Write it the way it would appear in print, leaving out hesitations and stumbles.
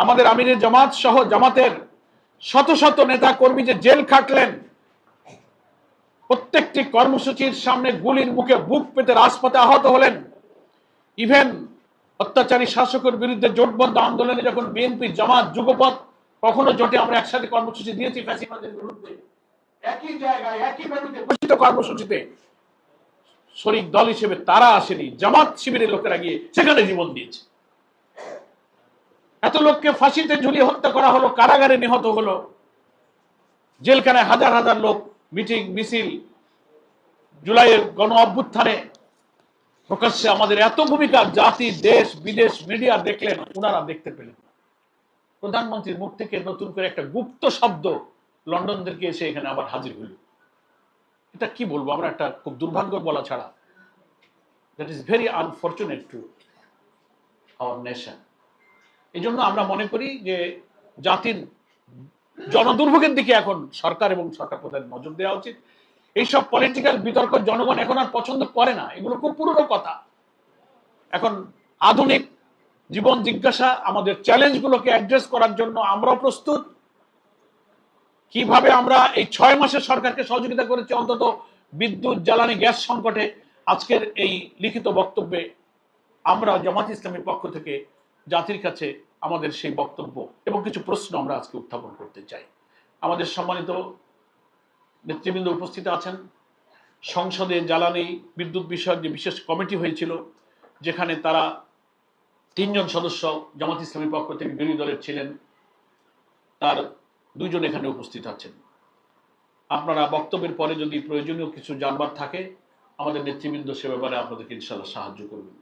আমাদের আমিরের জামাত সহ জামাতের শত শত নেতা কর্মী যে জেল খাটলেন, প্রত্যেকটি কর্মসূচির সামনে গুলির মুখে বুক পেতে রাজপথে আহত হলেন। ইভেন অত্যাচারী শাসকের বিরুদ্ধে জোটবদ্ধ আন্দোলনে যখন বিএনপি জামাত যুগপথ কখনো জোটে আমরা একসাথে কর্মসূচি দিয়েছি ফ্যাসিবাদের বিরুদ্ধে, একই জায়গায় একই ভেন্যুতে ঘোষিত কর্মসূচিতে শরিক দল হিসেবে তারা আসেনি, জামাত শিবিরের লোকেরা গিয়ে সেখানে জীবন দিয়েছে। এত লোককে ফাঁসিতে ঝুলিয়ে হত্যা করা হলো, কারাগারে নিহত হলো, জেলখানায় হাজার হাজার লোক মিটিং মিছিল, জুলাইয়ের গণ অভ্যুত্থানে প্রকাশ্যে আমাদের এত ভূমিকা জাতি দেশ বিদেশ মিডিয়া দেখলেন, ওনারা দেখতে পেলেন। প্রধানমন্ত্রীর মুখ থেকে নতুন করে একটা গুপ্ত শব্দ লন্ডন থেকে এসে এখানে আবার হাজির হইল। এটা কি বলবো আমরা, একটা খুব দুর্ভাগ্য বলা ছাড়া, that is very unfortunate to our nation. এই জন্য আমরা মনে করি যে জাতির জনদুর্ভোগের দিকে এখন সরকার এবং সরকার প্রধান নজর দেওয়া উচিত। এইসব পলিটিক্যাল বিতর্ক জনগণ এখন আর পছন্দ করে না, এগুলো খুব পুরনো কথা। এখন আধুনিক জীবন জিজ্ঞাসা, আমাদের চ্যালেঞ্জগুলোকে অ্যাড্রেস করার জন্য আমরাও প্রস্তুত। কিভাবে আমরা এই 6 মাসে সরকারকে সহযোগিতা করেছি অন্তত বিদ্যুৎ জ্বালানি গ্যাস সংকটে, আজকের এই লিখিত বক্তব্যে আমরা জামাত ইসলামের পক্ষ থেকে জাতির কাছে আমাদের সেই বক্তব্য এবং কিছু প্রশ্ন আমরা আজকে উত্থাপন করতে চাই। আমাদের সম্মানিত নেতৃবৃন্দ উপস্থিত আছেন। সংসদে জ্বালানি বিদ্যুৎ বিষয়ক যে বিশেষ কমিটি হয়েছিল, যেখানে তারা 3 জন সদস্য জামাত ইসলামের পক্ষ থেকে বিরোধী দলের ছিলেন, তার 2 জন এখানে উপস্থিত আছেন। আপনারা বক্তব্যের পরে যদি প্রয়োজনীয় কিছু জানবার থাকে, আমাদের নেতৃবৃন্দ সে ব্যাপারে আপনাদেরকে ইনশাআল্লাহ সাহায্য করবেন।